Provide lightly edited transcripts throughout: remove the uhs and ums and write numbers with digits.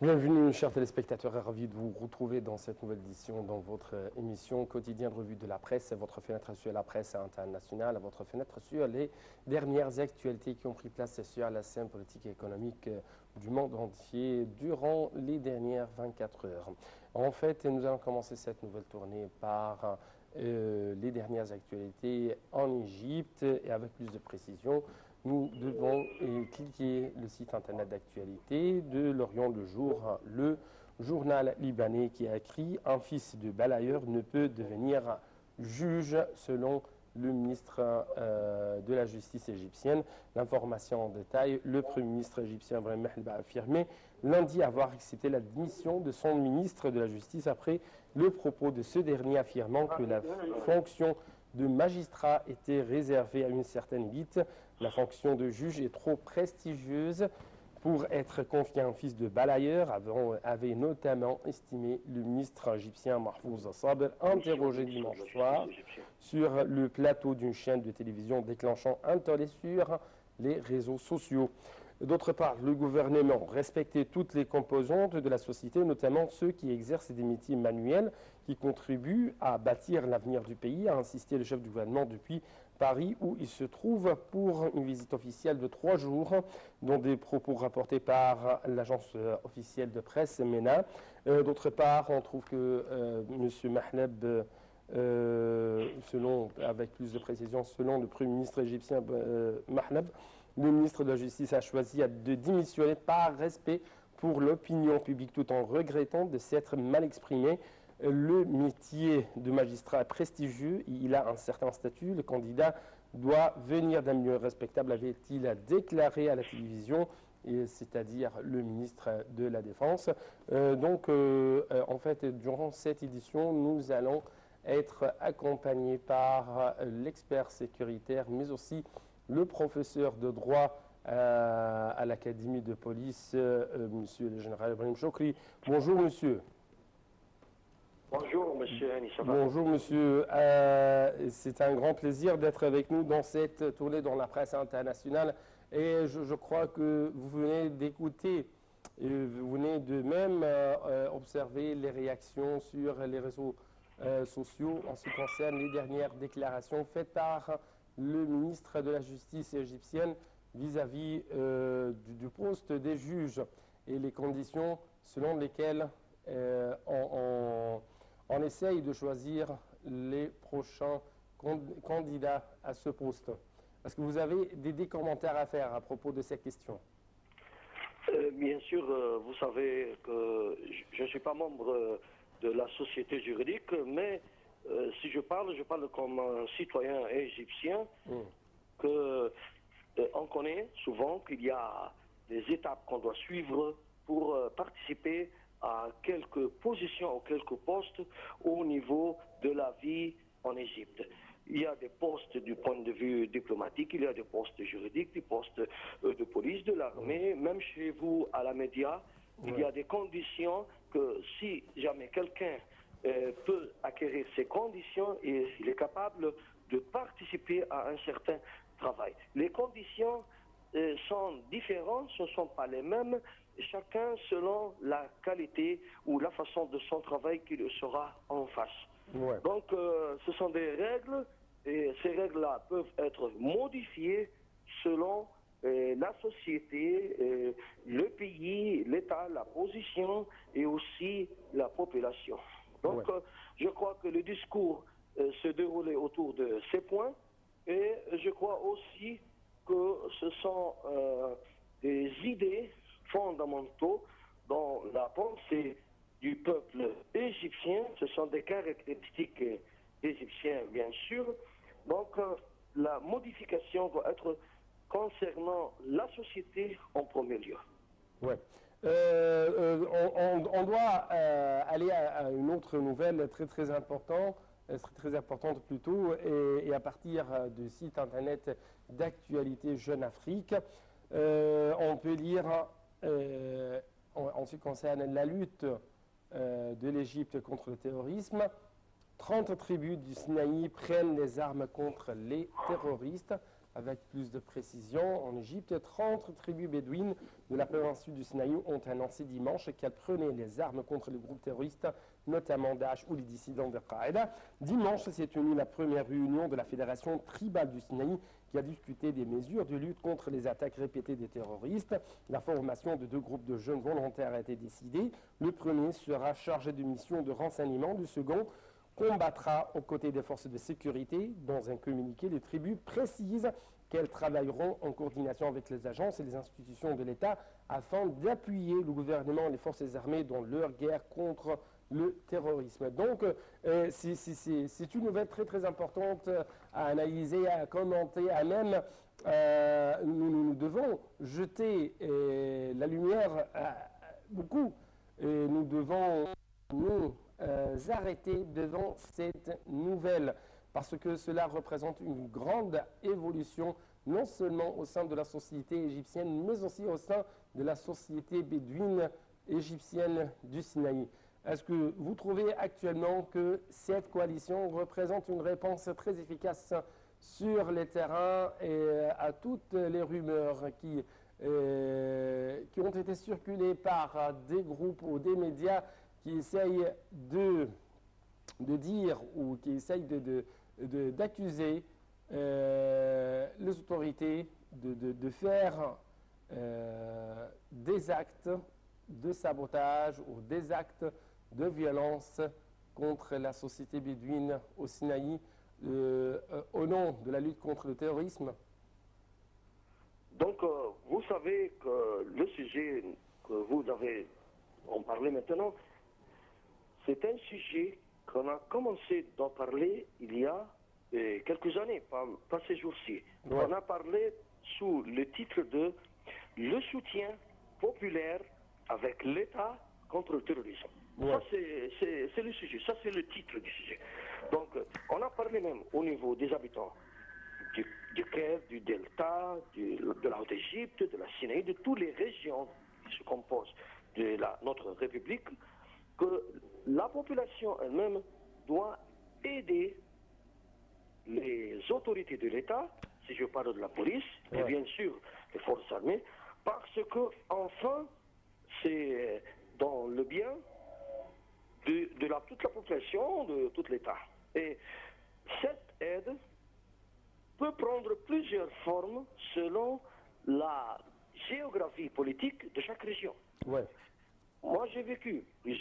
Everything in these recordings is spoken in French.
Bienvenue, chers téléspectateurs, ravi de vous retrouver dans cette nouvelle édition dans votre émission quotidienne revue de la presse, votre fenêtre sur la presse internationale, votre fenêtre sur les dernières actualités qui ont pris place sur la scène politique et économique du monde entier durant les dernières 24 heures. En fait, nous allons commencer cette nouvelle tournée par les dernières actualités en Égypte et avec plus de précision. Nous devons cliquer le site internet d'actualité de l'Orient le Jour, le journal libanais qui a écrit « Un fils de balayeur ne peut devenir juge » selon le ministre de la Justice égyptienne. L'information en détail, le Premier ministre égyptien Ibrahim Mahlba a affirmé lundi avoir accepté la démission de son ministre de la Justice après le propos de ce dernier affirmant que la fonction de magistrat était réservée à une certaine élite. La fonction de juge est trop prestigieuse pour être confiée à un fils de balayeur, avait notamment estimé le ministre égyptien Mahfouz Sabr, interrogé dimanche soir sur le plateau d'une chaîne de télévision déclenchant un tollé sur les réseaux sociaux. D'autre part, le gouvernement respectait toutes les composantes de la société, notamment ceux qui exercent des métiers manuels qui contribuent à bâtir l'avenir du pays, a insisté le chef du gouvernement depuis Paris, où il se trouve pour une visite officielle de 3 jours, dont des propos rapportés par l'agence officielle de presse MENA. D'autre part, on trouve que M. Mahleb, avec plus de précision, selon le Premier ministre égyptien Mahleb, le ministre de la Justice a choisi de démissionner par respect pour l'opinion publique tout en regrettant de s'être mal exprimé. Le métier de magistrat est prestigieux, il a un certain statut, le candidat doit venir d'un milieu respectable, avait-il déclaré à la télévision, c'est-à-dire le ministre de la Défense. En fait, durant cette édition, nous allons être accompagnés par l'expert sécuritaire, mais aussi le professeur de droit à l'Académie de police, monsieur le général Ibrahim Chokri. Bonjour, monsieur. Bonjour, monsieur Anissa. Bonjour, monsieur. C'est un grand plaisir d'être avec nous dans cette tournée dans la presse internationale. Et je crois que vous venez d'écouter, vous venez de même observer les réactions sur les réseaux sociaux en ce qui concerne les dernières déclarations faites par le ministre de la Justice égyptienne vis-à-vis du poste des juges et les conditions selon lesquelles on essaye de choisir les prochains candidats à ce poste. Est-ce que vous avez des commentaires à faire à propos de cette question? Bien sûr, vous savez que je ne suis pas membre de la société juridique, mais si je parle comme un citoyen égyptien, on connaît souvent qu'il y a des étapes qu'on doit suivre pour participer à quelques positions ou quelques postes au niveau de la vie en Égypte. Il y a des postes du point de vue diplomatique, il y a des postes juridiques, des postes de police, de l'armée, même chez vous à la média, il y a des conditions que si jamais quelqu'un peut acquérir ces conditions et il est capable de participer à un certain travail. Les conditions sont différentes, ce ne sont pas les mêmes, chacun selon la qualité ou la façon de son travail qu'il sera en face. Ouais. Donc ce sont des règles et ces règles-là peuvent être modifiées selon la société, le pays, l'État, la position et aussi la population. Donc je crois que le discours se déroulait autour de ces points et je crois aussi que ce sont des idées fondamentaux dans la pensée du peuple égyptien. Ce sont des caractéristiques égyptiennes, bien sûr. Donc, la modification doit être concernant la société en premier lieu. Ouais. On doit aller à une autre nouvelle très importante plutôt, et à partir du site internet d'actualité Jeune Afrique, on peut lire en ce qui concerne la lutte de l'Égypte contre le terrorisme. 30 tribus du Sinaï prennent les armes contre les terroristes. avec plus de précision. En Égypte, 30 tribus bédouines de la péninsule du Sinaï ont annoncé dimanche qu'elles prenaient les armes contre les groupes terroristes, notamment Daesh ou les dissidents de Qaïda. Dimanche s'est tenue la première réunion de la Fédération tribale du Sinaï qui a discuté des mesures de lutte contre les attaques répétées des terroristes. La formation de 2 groupes de jeunes volontaires a été décidée. Le premier sera chargé de missions de renseignement, le second combattra aux côtés des forces de sécurité. Dans un communiqué, les tribus précisent qu'elles travailleront en coordination avec les agences et les institutions de l'État afin d'appuyer le gouvernement et les forces armées dans leur guerre contre le terrorisme. Donc, c'est une nouvelle très très importante à analyser, à commenter, à même nous devons jeter la lumière beaucoup et nous devons nous arrêter devant cette nouvelle parce que cela représente une grande évolution non seulement au sein de la société égyptienne mais aussi au sein de la société bédouine égyptienne du Sinaï. Est-ce que vous trouvez actuellement que cette coalition représente une réponse très efficace sur les terrains et à toutes les rumeurs qui ont été circulées par des groupes ou des médias qui essayent de dire ou qui essayent d'accuser les autorités de faire des actes de sabotage ou des actes de violence contre la société bédouine au Sinaï au nom de la lutte contre le terrorisme? Donc, vous savez que le sujet que vous avez en parlé maintenant, c'est un sujet qu'on a commencé d'en parler il y a quelques années, pas ces jours-ci. Ouais. On a parlé sous le titre de « Le soutien populaire avec l'État contre le terrorisme ». Ouais. Ça, c'est le sujet, ça c'est le titre du sujet. Donc, on a parlé même au niveau des habitants du Caire, du Delta, de la Haute-Égypte, de la Sinaï, de toutes les régions qui se composent de notre République, que la population elle-même doit aider les autorités de l'État, si je parle de la police, ouais. Et bien sûr les forces armées, parce que enfin, c'est dans le bien de toute la population, de tout l'État. Et cette aide peut prendre plusieurs formes selon la géographie politique de chaque région. Ouais. Moi, j'ai vécu une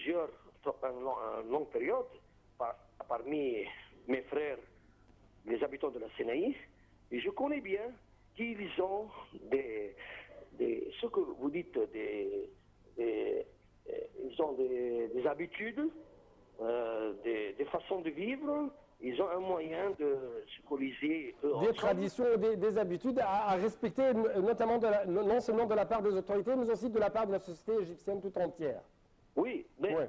longue période parmi mes frères, les habitants de la Sinaï, et je connais bien qu'ils ont ce que vous dites, ils ont des habitudes, des façons de vivre. Ils ont un moyen de se coaliser. Des traditions, des habitudes à respecter, notamment non seulement de la part des autorités, mais aussi de la part de la société égyptienne tout entière. Oui, mais ouais.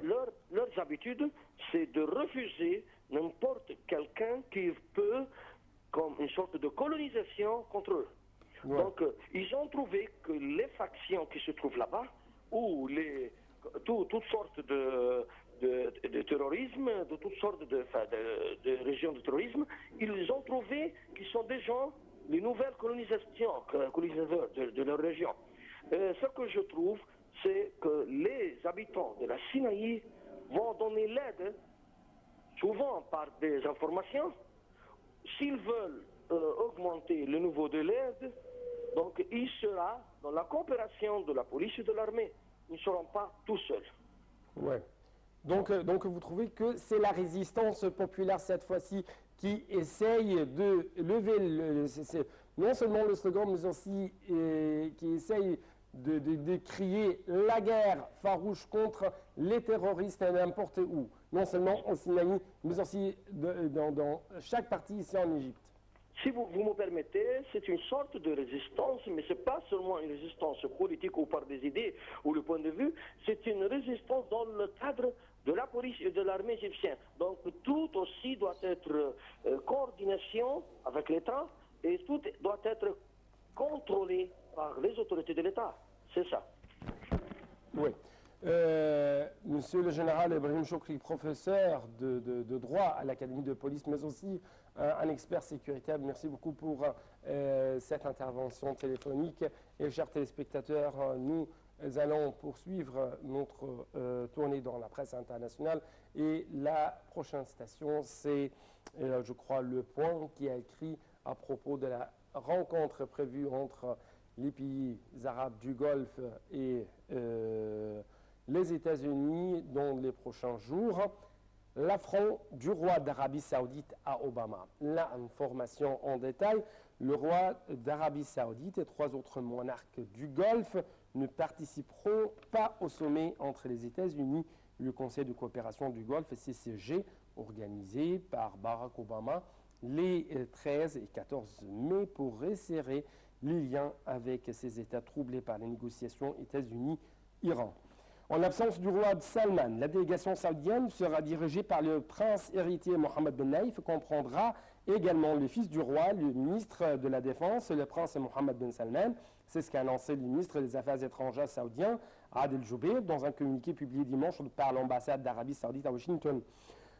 Leurs habitudes, c'est de refuser n'importe quelqu'un qui peut, comme une sorte de colonisation contre eux. Ouais. Donc, ils ont trouvé que les factions qui se trouvent là-bas, ou toutes sortes de terrorisme, de toutes sortes de régions de terrorisme, ils ont trouvé qu'ils sont des gens, les nouvelles colonisateurs de leur région. Ce que je trouve, c'est que les habitants de la Sinaï vont donner l'aide, souvent par des informations. S'ils veulent augmenter le niveau de l'aide, donc il sera dans la coopération de la police et de l'armée. Ils ne seront pas tout seuls. Ouais. Donc vous trouvez que c'est la résistance populaire cette fois-ci qui essaye de lever non seulement le slogan, mais aussi qui essaye de crier la guerre farouche contre les terroristes n'importe où, non seulement au Sinaï, mais aussi dans chaque partie ici en Égypte. Si vous me permettez, c'est une sorte de résistance, mais ce n'est pas seulement une résistance politique ou par des idées ou le point de vue, c'est une résistance dans le cadre de la police et de l'armée égyptienne. Donc tout aussi doit être coordination avec l'État et tout doit être contrôlé par les autorités de l'État. C'est ça. Oui. Monsieur le général Ibrahim Chokri, professeur de droit à l'Académie de police, mais aussi un expert sécuritaire. Merci beaucoup pour cette intervention téléphonique. Et chers téléspectateurs, nous allons poursuivre notre tournée dans la presse internationale. Et la prochaine station, c'est, je crois, Le Point qui a écrit à propos de la rencontre prévue entre les pays arabes du Golfe et les États-Unis dans les prochains jours. L'affront du roi d'Arabie Saoudite à Obama. L'information en détail, le roi d'Arabie Saoudite et 3 autres monarques du Golfe ne participeront pas au sommet entre les États-Unis et le Conseil de coopération du Golfe, CCG, organisé par Barack Obama les 13 et 14 mai pour resserrer les liens avec ces États troublés par les négociations États-Unis-Iran. En l'absence du roi Salman, la délégation saoudienne sera dirigée par le prince héritier Mohammed Ben Naïf, comprendra également le fils du roi, le ministre de la Défense, le prince Mohammed Ben Salman. C'est ce qu'a annoncé le ministre des Affaires étrangères saoudien, Adel Jubeir, dans un communiqué publié dimanche par l'ambassade d'Arabie Saoudite à Washington.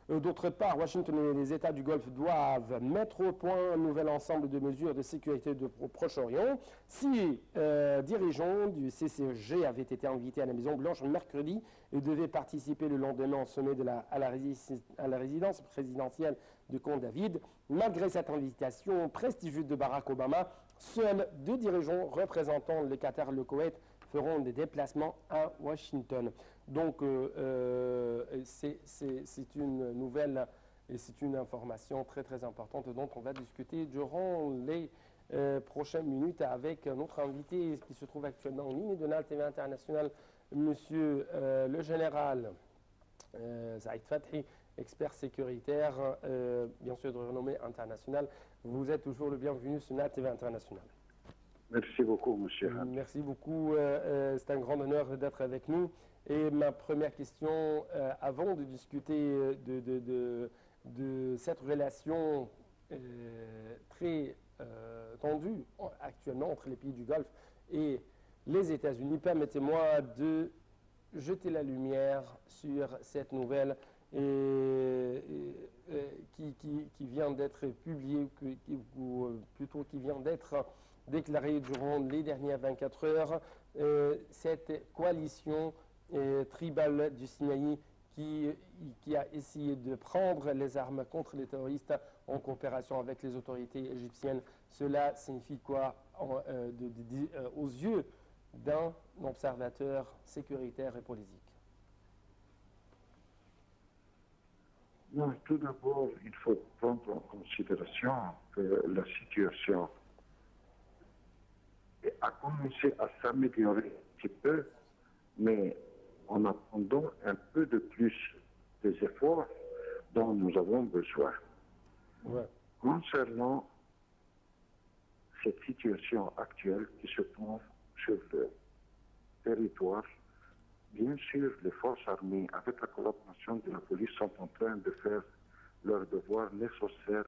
D'autre part, Washington et les États du Golfe doivent mettre au point un nouvel ensemble de mesures de sécurité au Proche-Orient. 6 dirigeants du CCG avaient été invités à la Maison-Blanche mercredi et devaient participer le lendemain au sommet à la résidence présidentielle de Camp David. Malgré cette invitation prestigieuse de Barack Obama, seuls 2 dirigeants représentant le Qatar et le Koweït feront des déplacements à Washington. Donc, c'est une nouvelle et c'est une information très très importante dont on va discuter durant les prochaines minutes avec notre invité qui se trouve actuellement en ligne de NAL TV International, monsieur le général Saïd Fathi, expert sécuritaire, bien sûr de renommée internationale. Vous êtes toujours le bienvenu sur NAL TV International. Merci beaucoup, monsieur. Merci beaucoup. C'est un grand honneur d'être avec nous. Et ma première question, avant de discuter de cette relation très tendue actuellement entre les pays du Golfe et les États-Unis, permettez-moi de jeter la lumière sur cette nouvelle qui vient d'être publiée, ou plutôt qui vient d'être déclarée durant les dernières 24 heures. Cette coalition tribale du Sinaï qui a essayé de prendre les armes contre les terroristes en coopération avec les autorités égyptiennes. Cela signifie quoi aux yeux d'un observateur sécuritaire et politique? Non, tout d'abord, il faut prendre en considération que la situation a commencé à s'améliorer un petit peu, mais en attendant un peu de plus des efforts dont nous avons besoin. Ouais. Concernant cette situation actuelle qui se trouve sur le territoire, bien sûr, les forces armées, avec la collaboration de la police, sont en train de faire leur devoir nécessaire